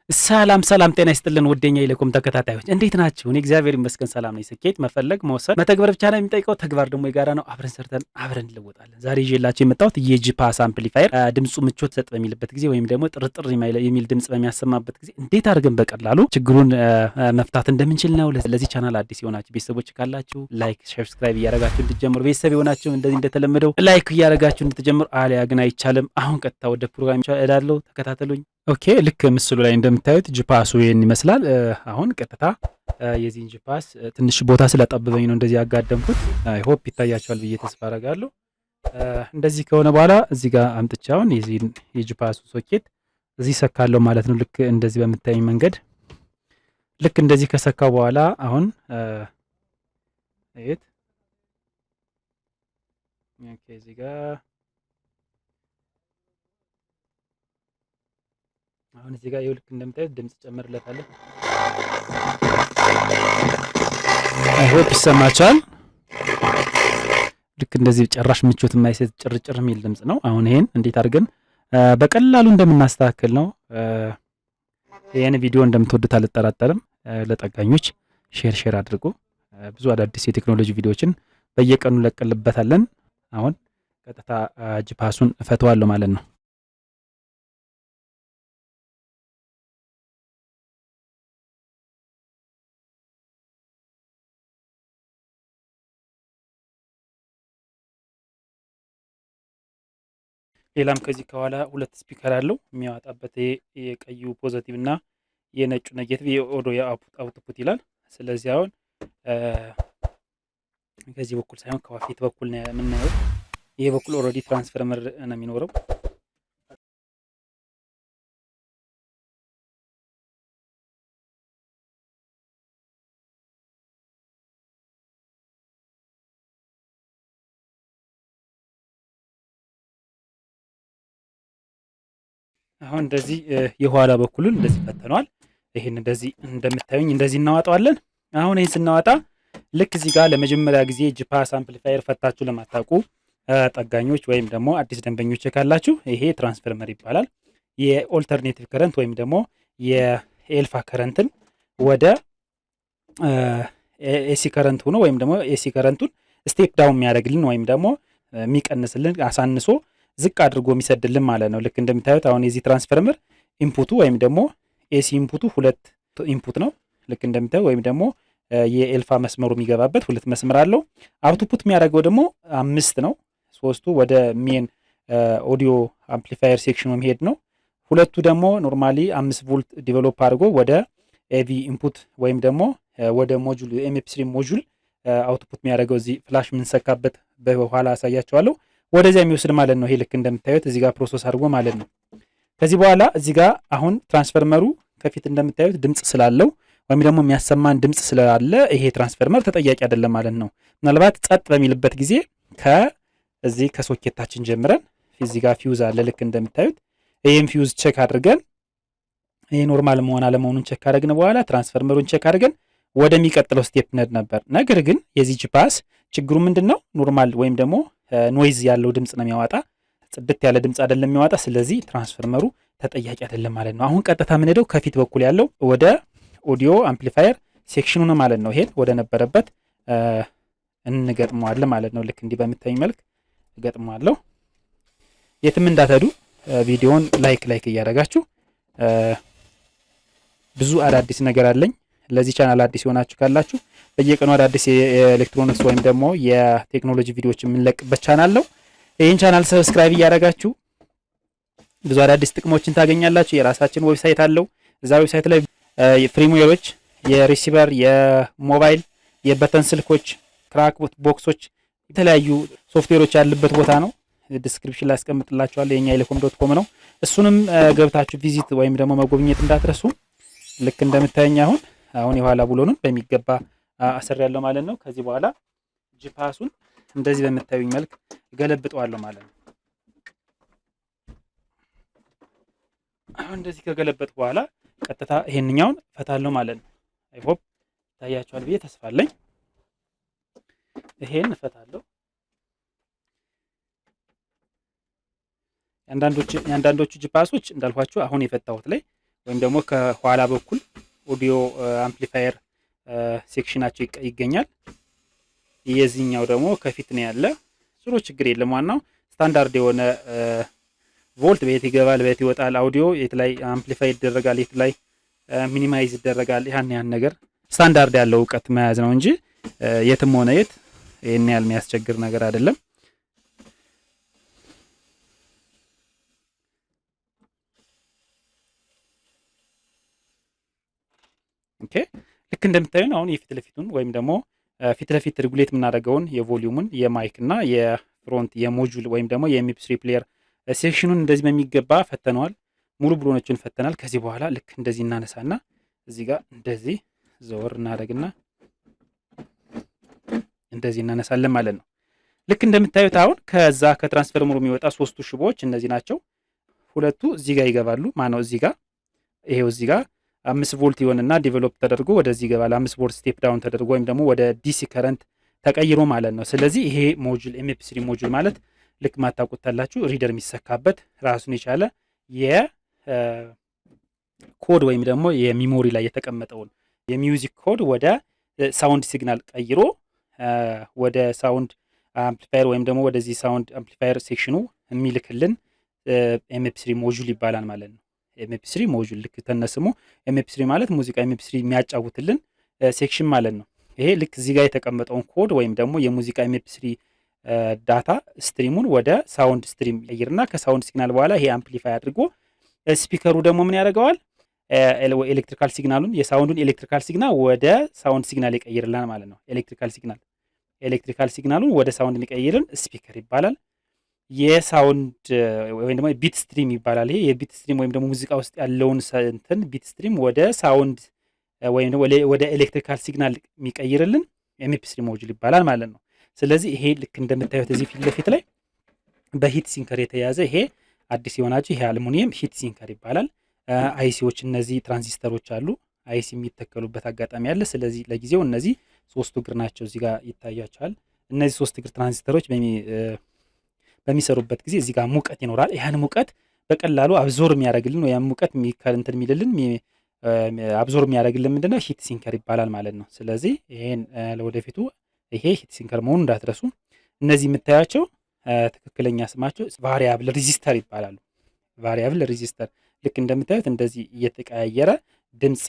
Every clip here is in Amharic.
ሰላም ሰላም ጤና ይስጥልን ውዴኛ የኢለኮም ተከታታዮች እንዴት ናችሁ? እኔ እግዚአብሔር ይመስገን ሰላም ነኝ። ስኬት መፈለግ መወሰን መተግበር ብቻ ነው የሚጠይቀው። ተግባር ደግሞ የጋራ ነው። አብረን ሰርተን አብረን እንለወጣለን። ዛሬ ይዤላችሁ የመጣሁት የጂፓስ አምፕሊፋየር ድምፁ ምቾት ሰጥ በሚልበት ጊዜ ወይም ደግሞ ጥርጥር የሚል ድምፅ በሚያሰማበት ጊዜ እንዴት አድርገን በቀላሉ ችግሩን መፍታት እንደምንችል ነው። ለዚህ ቻናል አዲስ የሆናችሁ ቤተሰቦች ካላችሁ ላይክ፣ ሰብስክራይብ እያደረጋችሁ እንድትጀምሩ፣ ቤተሰብ የሆናችሁ እንደዚህ እንደተለመደው ላይክ እያደረጋችሁ እንድትጀምሩ። አሊያ ግን አይቻልም። አሁን ቀጥታ ወደ ፕሮግራም እሄዳለሁ። ተከታተሉኝ። ኦኬ ልክ ምስሉ ላይ እንደምታዩት ጂፓሱ ይሄን ይመስላል። አሁን ቀጥታ የዚህን ጂፓስ ትንሽ ቦታ ስለጠበበኝ ነው እንደዚህ ያጋደምኩት። አይ ሆፕ ይታያቸዋል ብዬ ተስፋ አደርጋለሁ። እንደዚህ ከሆነ በኋላ እዚህ ጋር አምጥቻውን የዚህን የጂፓሱ ሶኬት እዚህ ሰካለሁ ማለት ነው። ልክ እንደዚህ በምታዩኝ መንገድ ልክ እንደዚህ ከሰካው በኋላ አሁን እዩት። ኦኬ እዚህ ጋር አሁን እዚህ ጋር ይኸው ልክ እንደምታዩት ድምጽ ጨምርለታለሁ። አይ ሆፕ ይሰማቻል። ልክ እንደዚህ ጭራሽ ምቾት የማይሰጥ ጭርጭር የሚል ድምጽ ነው። አሁን ይሄን እንዴት አድርገን በቀላሉ እንደምናስተካክል ነው። ይሄን ቪዲዮ እንደምትወዱት አልጠራጠርም። ለጠጋኞች ሼር አድርጉ። ብዙ አዳዲስ የቴክኖሎጂ ቪዲዮዎችን በየቀኑ ለቀልበታለን። አሁን ቀጥታ ጂፓሱን እፈተዋለሁ ማለት ነው። ሌላም ከዚህ ከኋላ ሁለት ስፒከር አለው የሚያወጣበት የቀዩ ፖዚቲቭ እና የነጩ ኔጌቲቭ የኦዲዮ አውትፑት ይላል። ስለዚህ አሁን ከዚህ በኩል ሳይሆን ከፊት በኩል ነው የምናየው። ይሄ በኩል ኦልሬዲ ትራንስፈርመር ነው የሚኖረው። አሁን እንደዚህ የኋላ በኩሉን እንደዚህ ፈተነዋል። ይሄን እንደዚህ እንደምታዩኝ እንደዚህ እናዋጣዋለን። አሁን ይሄን ስናዋጣ ልክ እዚህ ጋር ለመጀመሪያ ጊዜ ጂፓስ አምፕሊፋየር ፈታችሁ ለማታውቁ ጠጋኞች ወይም ደግሞ አዲስ ደንበኞች ካላችሁ ይሄ ትራንስፈርመር ይባላል። የኦልተርኔቲቭ ከረንት ወይም ደግሞ የኤልፋ ከረንትን ወደ ኤሲ ከረንት ሆኖ ወይም ደግሞ ኤሲ ከረንቱን ስቴፕ ዳውን የሚያደርግልን ወይም ደግሞ የሚቀንስልን አሳንሶ ዝቅ አድርጎ የሚሰድልን ማለት ነው። ልክ እንደምታዩት አሁን የዚህ ትራንስፈርመር ኢንፑቱ ወይም ደግሞ ኤሲ ኢንፑቱ ሁለት ኢንፑት ነው። ልክ እንደምታዩ ወይም ደግሞ የኤልፋ መስመሩ የሚገባበት ሁለት መስመር አለው። አውትፑት የሚያደርገው ደግሞ 5 ነው። 3ቱ ወደ ሜን ኦዲዮ አምፕሊፋየር ሴክሽኑ የሚሄድ ነው። ሁለቱ ደግሞ ኖርማሊ 5 ቮልት ዲቨሎፕ አድርጎ ወደ ኤቪ ኢንፑት ወይም ደግሞ ወደ ሞጁል ኤምኤፕ3 ሞጁል አውትፑት የሚያደርገው እዚህ ፍላሽ የምንሰካበት በኋላ አሳያቸዋለሁ። ወደዚያ የሚወስድ ማለት ነው። ይሄ ልክ እንደምታዩት እዚህ ጋር ፕሮሰስ አድርጎ ማለት ነው። ከዚህ በኋላ እዚህ ጋር አሁን ትራንስፈርመሩ ከፊት እንደምታዩት ድምጽ ስላለው ወይም ደግሞ የሚያሰማን ድምጽ ስላለ ይሄ ትራንስፈርመር ተጠያቂ አይደለም ማለት ነው። ምናልባት ጸጥ በሚልበት ጊዜ ከዚህ ከሶኬታችን ጀምረን እዚህ ጋር ፊውዝ አለ ልክ እንደምታዩት። ይሄን ፊውዝ ቼክ አድርገን ይሄ ኖርማል መሆን አለመሆኑን ቼክ አድርገን በኋላ ትራንስፈርመሩን ቼክ አድርገን ወደሚቀጥለው ስቴፕ ነድ ነበር። ነገር ግን የዚህ ጂፓስ ችግሩ ምንድነው? ኖርማል ወይም ደግሞ ኖይዝ ያለው ድምጽ ነው የሚያወጣ፣ ጽድት ያለ ድምጽ አይደለም የሚያወጣ። ስለዚህ ትራንስፈርመሩ ተጠያቂ አይደለም ማለት ነው። አሁን ቀጥታ የምንሄደው ከፊት በኩል ያለው ወደ ኦዲዮ አምፕሊፋየር ሴክሽኑ ነው ማለት ነው። ይሄን ወደ ነበረበት እንገጥመዋለን ማለት ነው። ልክ እንዲህ በምታዩኝ መልክ እገጥመዋለሁ። የትም እንዳትሄዱ ቪዲዮውን ላይክ እያደረጋችሁ ብዙ አዳዲስ ነገር አለኝ። ለዚህ ቻናል አዲስ የሆናችሁ ካላችሁ በየቀኑ አዳዲስ የኤሌክትሮኒክስ ወይም ደግሞ የቴክኖሎጂ ቪዲዮዎች የምንለቅበት ቻናል ነው። ይህን ቻናል ሰብስክራይብ እያደረጋችሁ ብዙ አዳዲስ ጥቅሞችን ታገኛላችሁ። የራሳችን ዌብሳይት አለው። እዛ ዌብሳይት ላይ የፍሪምዌሮች፣ የሪሲቨር፣ የሞባይል፣ የበተን ስልኮች፣ ክራክ ቦክሶች፣ የተለያዩ ሶፍትዌሮች ያሉበት ቦታ ነው። ዲስክሪፕሽን ላይ አስቀምጥላችኋለሁ። የኛ ኢለኮም.com ነው። እሱንም ገብታችሁ ቪዚት ወይም ደግሞ መጎብኘት እንዳትረሱ። ልክ እንደምታየኝ አሁን የኋላ ብሎኑን በሚገባ አሰር ያለው ማለት ነው። ከዚህ በኋላ ጂፓሱን እንደዚህ በምታዩኝ መልክ ገለብጠዋለሁ ማለት ነው። አሁን እንደዚህ ከገለበጥ በኋላ ቀጥታ ይሄንኛውን ፈታለሁ ማለት ነው። አይ ሆፕ ታያችኋል ብዬ ተስፋ አለኝ። ይሄን ፈታለሁ። አንዳንዶቹ ጂፓሶች እንዳልኳችሁ አሁን የፈታሁት ላይ ወይም ደግሞ ከኋላ በኩል ኦዲዮ አምፕሊፋየር ሴክሽናቸው ይገኛል። የዚህኛው ደግሞ ከፊት ነው ያለ። ጥሩ ችግር የለም። ዋናው ስታንዳርድ የሆነ ቮልት በየት ይገባል በየት ይወጣል፣ አውዲዮ የት ላይ አምፕሊፋይ ይደረጋል፣ የት ላይ ሚኒማይዝ ይደረጋል፣ ያን ነገር ስታንዳርድ ያለው እውቀት መያዝ ነው እንጂ የትም ሆነ የት ይሄን ያህል የሚያስቸግር ነገር አይደለም። ኦኬ ልክ እንደምታዩን አሁን የፊት ለፊቱን ወይም ደግሞ ፊት ለፊት ሬጉሌት የምናደርገውን የቮሊዩሙን የማይክ እና የፍሮንት የሞጁል ወይም ደግሞ የኤምፒ3 ፕሌየር ሴክሽኑን እንደዚህ በሚገባ ፈተነዋል። ሙሉ ብሎኖችን ፈተናል። ከዚህ በኋላ ልክ እንደዚህ እናነሳና እዚህ ጋር እንደዚህ ዘወር እናደርግና እንደዚህ እናነሳለን ማለት ነው። ልክ እንደምታዩት አሁን ከዛ ከትራንስፈርመሩ የሚወጣ ሶስቱ ሽቦዎች እነዚህ ናቸው። ሁለቱ እዚህ ጋር ይገባሉ። ማነው እዚህ ጋር ይሄው እዚህ ጋር 5 ቮልት ይሆንና ዲቨሎፕ ተደርጎ ወደዚህ ይገባል። 5 ቮልት ስቴፕ ዳውን ተደርጎ ወይም ደግሞ ወደ ዲሲ ከረንት ተቀይሮ ማለት ነው። ስለዚህ ይሄ ሞጁል ኤምፒ3 ሞጁል ማለት ልክ ማታውቁታላችሁ ሪደር የሚሰካበት ራሱን የቻለ የኮድ ወይም ደግሞ የሚሞሪ ላይ የተቀመጠውን የሚውዚክ ኮድ ወደ ሳውንድ ሲግናል ቀይሮ ወደ ሳውንድ አምፕሊፋየር ወይም ደግሞ ወደዚህ ሳውንድ አምፕሊፋየር ሴክሽኑ የሚልክልን ኤምፒ3 ሞጁል ይባላል ማለት ነው። ኤምፒ3 ሞጁል ልክ ተነስሞ ኤምፒ3 ማለት ሙዚቃ ኤምፒ3 የሚያጫውትልን ሴክሽን ማለት ነው። ይሄ ልክ እዚህ ጋር የተቀመጠውን ኮድ ወይም ደግሞ የሙዚቃ ኤምፒ3 ዳታ ስትሪሙን ወደ ሳውንድ ስትሪም ይቀይርና ከሳውንድ ሲግናል በኋላ ይሄ አምፕሊፋይ አድርጎ ስፒከሩ ደግሞ ምን ያደርገዋል? ኤሌክትሪካል ሲግናሉን የሳውንዱን ኤሌክትሪካል ሲግናል ወደ ሳውንድ ሲግናል ይቀይርላል ማለት ነው። ኤሌክትሪካል ሲግናሉን ወደ ሳውንድ የሚቀይርን ስፒከር ይባላል። የሳውንድ ወይም ደግሞ ቢት ስትሪም ይባላል። ይሄ የቢት ስትሪም ወይም ደግሞ ሙዚቃ ውስጥ ያለውን እንትን ቢት ስትሪም ወደ ሳውንድ ወይም ደግሞ ወደ ኤሌክትሪካል ሲግናል የሚቀይርልን ኤምፒ3 ሞጁል ይባላል ማለት ነው። ስለዚህ ይሄ ልክ እንደምታዩት እዚህ ፊት ለፊት ላይ በሂት ሲንከር የተያዘ ይሄ አዲስ የሆናቸው ይሄ አልሙኒየም ሂት ሲንከር ይባላል። አይሲዎች እነዚህ ትራንዚስተሮች አሉ። አይሲ የሚተከሉበት አጋጣሚ አለ። ስለዚህ ለጊዜው እነዚህ ሶስቱ እግር ናቸው። እዚህ ጋር ይታያቸዋል። እነዚህ ሶስት እግር ትራንዚስተሮች በሚሰሩበት ጊዜ እዚህ ጋር ሙቀት ይኖራል። ያን ሙቀት በቀላሉ አብዞር የሚያደርግልን ወይ ሙቀት እንትን የሚልልን አብዞር የሚያደርግልን ምንድነው ሂት ሲንከር ይባላል ማለት ነው። ስለዚህ ይሄን ለወደፊቱ ይሄ ሂት ሲንከር መሆኑን እንዳትረሱ። እነዚህ የምታያቸው ትክክለኛ ስማቸው ቫሪያብል ሬዚስተር ይባላሉ። ቫሪያብል ሬዚስተር ልክ እንደምታዩት እንደዚህ እየተቀያየረ ድምፅ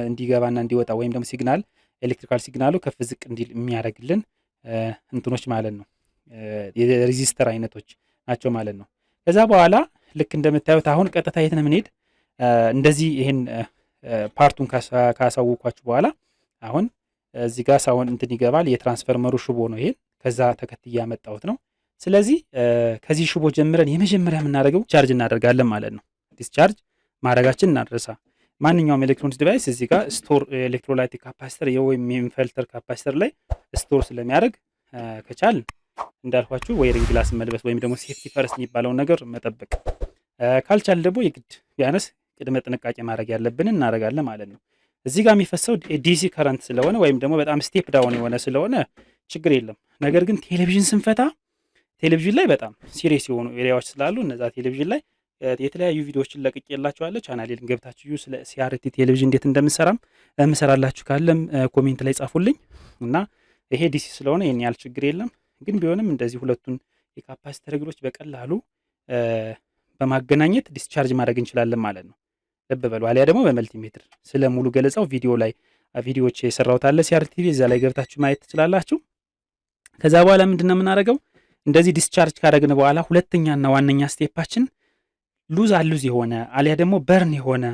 እንዲገባና እንዲወጣ ወይም ደግሞ ሲግናል ኤሌክትሪካል ሲግናሉ ከፍ ዝቅ እንዲል የሚያደርግልን እንትኖች ማለት ነው። የሬዚስተር አይነቶች ናቸው ማለት ነው። ከዛ በኋላ ልክ እንደምታዩት አሁን ቀጥታ የት ነው የምንሄድ? እንደዚህ ይሄን ፓርቱን ካሳወኳችሁ በኋላ አሁን እዚህ ጋር ሳውንድ እንትን ይገባል። የትራንስፈርመሩ ሽቦ ነው ይሄን ከዛ ተከትዬ ያመጣሁት ነው። ስለዚህ ከዚህ ሽቦ ጀምረን የመጀመሪያ የምናደርገው ቻርጅ እናደርጋለን ማለት ነው። ዲስቻርጅ ማድረጋችን እናድረሳ። ማንኛውም ኤሌክትሮኒክስ ዲቫይስ እዚህ ጋር ስቶር ኤሌክትሮላይቲክ ካፓሲተር ወይም ኢንቨርተር ካፓሲተር ላይ ስቶር ስለሚያደርግ ከቻልን እንዳልኳችሁ ወይሪንግ ግላስ መልበስ ወይም ደግሞ ሴፍቲ ፈርስት የሚባለውን ነገር መጠበቅ፣ ካልቻል ደግሞ የግድ ቢያንስ ቅድመ ጥንቃቄ ማድረግ ያለብንን እናደርጋለን ማለት ነው። እዚህ ጋር የሚፈሰው ዲሲ ከረንት ስለሆነ ወይም ደግሞ በጣም ስቴፕ ዳውን የሆነ ስለሆነ ችግር የለም። ነገር ግን ቴሌቪዥን ስንፈታ ቴሌቪዥን ላይ በጣም ሲሪየስ የሆኑ ኤሪያዎች ስላሉ እነዛ ቴሌቪዥን ላይ የተለያዩ ቪዲዮዎችን ለቅቄላችኋለሁ። ቻናሌን ገብታችሁ ስለ ሲአርቲ ቴሌቪዥን እንዴት እንደምሰራም እምሰራላችሁ ካለም ኮሜንት ላይ ጻፉልኝ እና ይሄ ዲሲ ስለሆነ ይሄን ያህል ችግር የለም። ግን ቢሆንም እንደዚህ ሁለቱን የካፓሲተር እግሮች በቀላሉ በማገናኘት ዲስቻርጅ ማድረግ እንችላለን ማለት ነው። ልብ በሉ። አሊያ ደግሞ በመልቲሜትር ስለ ሙሉ ገለጻው ቪዲዮ ላይ ቪዲዮዎች የሰራሁት አለ ሲአርቲ ቲቪ፣ እዛ ላይ ገብታችሁ ማየት ትችላላችሁ። ከዛ በኋላ ምንድነው የምናደርገው? እንደዚህ ዲስቻርጅ ካደረግን በኋላ ሁለተኛና ዋነኛ ስቴፓችን ሉዝ አሉዝ የሆነ አሊያ ደግሞ በርን የሆነ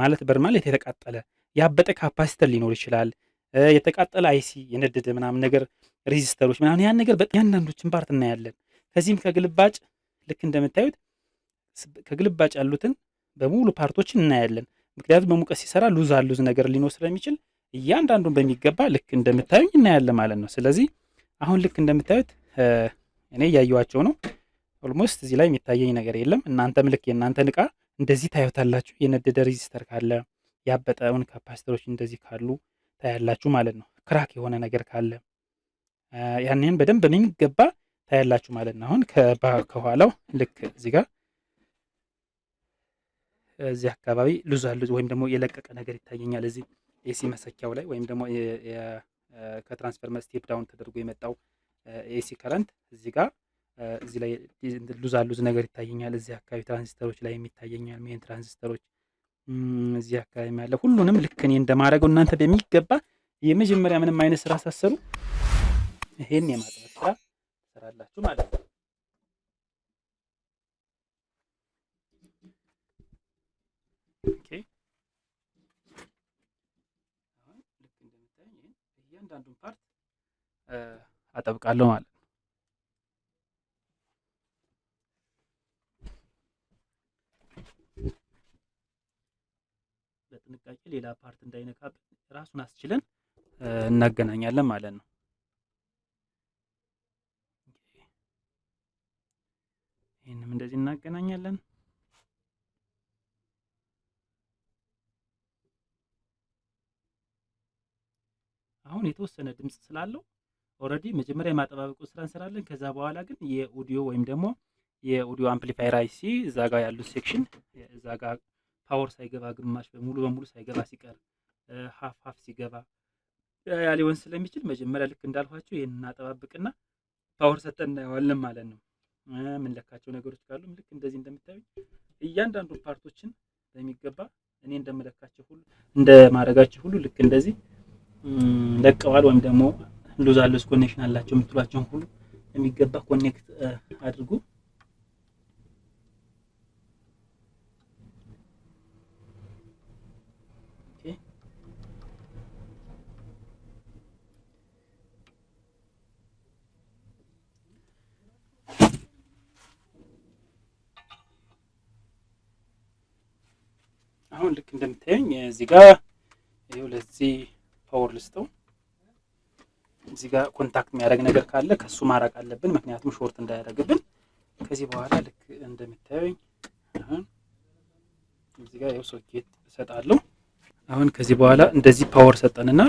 ማለት በርን ማለት የተቃጠለ ያበጠ ካፓሲተር ሊኖር ይችላል። የተቃጠለ አይሲ የነደደ ምናምን ነገር ሬዚስተሮች ምናምን ያን ነገር በእያንዳንዶችን ፓርት እናያለን። ከዚህም ከግልባጭ ልክ እንደምታዩት ከግልባጭ ያሉትን በሙሉ ፓርቶችን እናያለን። ምክንያቱም በሙቀት ሲሰራ ሉዝ አሉዝ ነገር ሊኖር ስለሚችል እያንዳንዱን በሚገባ ልክ እንደምታዩኝ እናያለን ማለት ነው። ስለዚህ አሁን ልክ እንደምታዩት እኔ እያየኋቸው ነው። ኦልሞስት እዚህ ላይ የሚታየኝ ነገር የለም። እናንተም ልክ የእናንተን እቃ እንደዚህ ታዩታላችሁ። የነደደ ሬዚስተር ካለ ያበጠውን ካፓሲተሮች እንደዚህ ካሉ ታያላችሁ ማለት ነው። ክራክ የሆነ ነገር ካለ ያንን በደንብ በሚገባ ታያላችሁ ማለት ነው። አሁን ከኋላው ልክ እዚህ ጋር እዚህ አካባቢ ሉዝ ወይም ደግሞ የለቀቀ ነገር ይታየኛል እዚህ ኤሲ መሰኪያው ላይ ወይም ደግሞ ከትራንስፈርመር ስቴፕ ዳውን ተደርጎ የመጣው ኤሲ ከረንት እዚህ ጋር እዚህ ላይ ሉዝ ነገር ይታየኛል። እዚህ አካባቢ ትራንዚስተሮች ላይ የሚታየኛል ሜን ትራንዚስተሮች እዚህ አካባቢ ያለ ሁሉንም ልክ እኔ እንደማደርገው እናንተ በሚገባ የመጀመሪያ ምንም አይነት ስራ ሳሰሩ ይሄን የማጥራት ስራ ትሰራላችሁ ማለት ነው። ኦኬ አሁን ልክ እንደምታዩኝ እያንዳንዱን ፓርት አጠብቃለሁ ማለት ነው። በጥንቃቄ ሌላ ፓርት እንዳይነካብን ራሱን አስችለን እናገናኛለን ማለት ነው። ይህንም እንደዚህ እናገናኛለን። አሁን የተወሰነ ድምጽ ስላለው ኦልሬዲ መጀመሪያ የማጠባበቁ ስራ እንሰራለን። ከዛ በኋላ ግን የኦዲዮ ወይም ደግሞ የኦዲዮ አምፕሊፋየር አይሲ እዛ ጋር ያሉት ሴክሽን እዛ ጋር ፓወር ሳይገባ ግማሽ ሙሉ በሙሉ ሳይገባ ሲቀር ሀፍ ሲገባ ያ ሊሆን ስለሚችል መጀመሪያ ልክ እንዳልኋቸው ይሄን እናጠባብቅና ፓወር ሰጠን እናየዋለን ማለት ነው። የምንለካቸው ነገሮች ካሉ ልክ እንደዚህ እንደምታዩኝ እያንዳንዱ ፓርቶችን በሚገባ እኔ እንደምለካቸው ሁሉ እንደማረጋቸው ሁሉ ልክ እንደዚህ ለቀዋል ወይም ደግሞ ሉዝ ኮኔክሽን አላቸው የምትሏቸውን ሁሉ የሚገባ ኮኔክት አድርጉ። አሁን ልክ እንደምታዩኝ እዚህ ጋር ይሄው ለዚህ ፓወር ልስተው እዚህ ጋር ኮንታክት የሚያደርግ ነገር ካለ ከሱ ማራቅ አለብን፣ ምክንያቱም ሾርት እንዳያደርግብን። ከዚህ በኋላ ልክ እንደምታዩኝ አሁን እዚህ ጋር ይሄው ሶኬት እሰጣለሁ። አሁን ከዚህ በኋላ እንደዚህ ፓወር ሰጠንና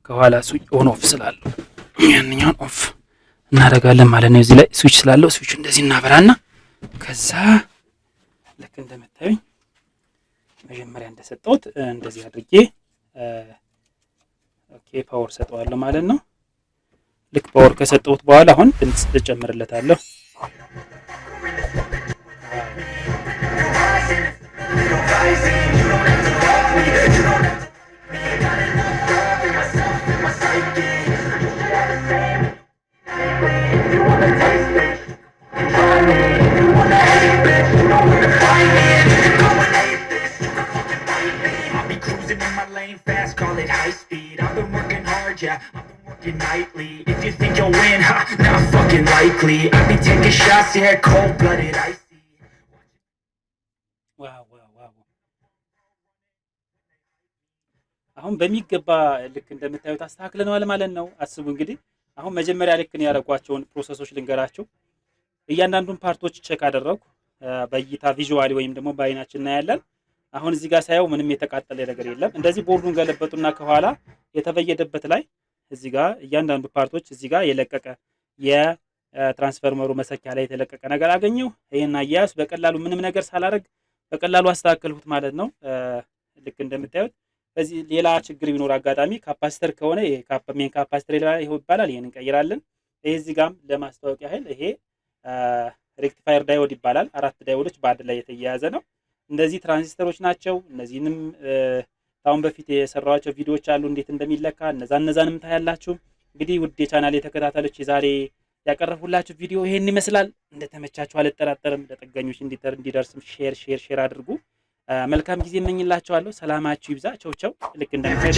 ከኋላ ስዊች ኦን ኦፍ ስላለው ያንኛውን ኦፍ እናደርጋለን ማለት ነው። እዚህ ላይ ስዊች ስላለው ስዊች እንደዚህ እናበራና ከዛ ልክ እንደምታዩኝ መጀመሪያ እንደሰጠሁት እንደዚህ አድርጌ ኦኬ ፓወር ሰጠዋለሁ ማለት ነው። ልክ ፓወር ከሰጠሁት በኋላ አሁን ድምጽ እጨምርለታለሁ። Nightly, if you think you'll win, ha, not fucking likely. I be taking shots, yeah, cold-blooded, icy. ዋው አሁን በሚገባ ልክ እንደምታዩት አስተካክለናል ማለት ነው። አስቡ እንግዲህ አሁን መጀመሪያ ልክ ነው ያደረጓቸውን ፕሮሰሶች ልንገራቸው። እያንዳንዱን ፓርቶች ቼክ አደረኩ በእይታ ቪዥዋሊ ወይም ደግሞ በአይናችን እናያለን። አሁን እዚህ ጋር ሳይው ምንም የተቃጠለ ነገር የለም። እንደዚህ ቦርዱን ገለበጡና ከኋላ የተበየደበት ላይ እዚህ ጋር እያንዳንዱ ፓርቶች እዚህ ጋር የለቀቀ የትራንስፈርመሩ መሰኪያ ላይ የተለቀቀ ነገር አገኘው። ይሄን አያያዝ በቀላሉ ምንም ነገር ሳላረግ በቀላሉ አስተካከልሁት ማለት ነው። ልክ እንደምታዩት በዚህ ሌላ ችግር ቢኖር አጋጣሚ ካፓሲተር ከሆነ ይሄ ሜን ካፓሲተር ይባላል። ይሄን እንቀይራለን። ይሄ እዚህ ጋርም ለማስታወቅ ያህል ይሄ ሬክቲፋየር ዳይዮድ ይባላል። 4 ዳይዮዶች በአንድ ላይ የተያያዘ ነው። እንደዚህ ትራንዚስተሮች ናቸው። እነዚህንም ታውን በፊት የሰራኋቸው ቪዲዮዎች አሉ እንዴት እንደሚለካ እነዛንም ታያላችሁ። እንግዲህ ውድ የቻናሌ ተከታታዮች ዛሬ ያቀረብኩላችሁ ቪዲዮ ይሄን ይመስላል። እንደተመቻችሁ አልጠራጠርም። ለጠጋኞች እንዲደርስም ሼር አድርጉ። መልካም ጊዜ እመኝላችኋለሁ። ሰላማችሁ ይብዛ። ቸው ልክ እንደምታዩት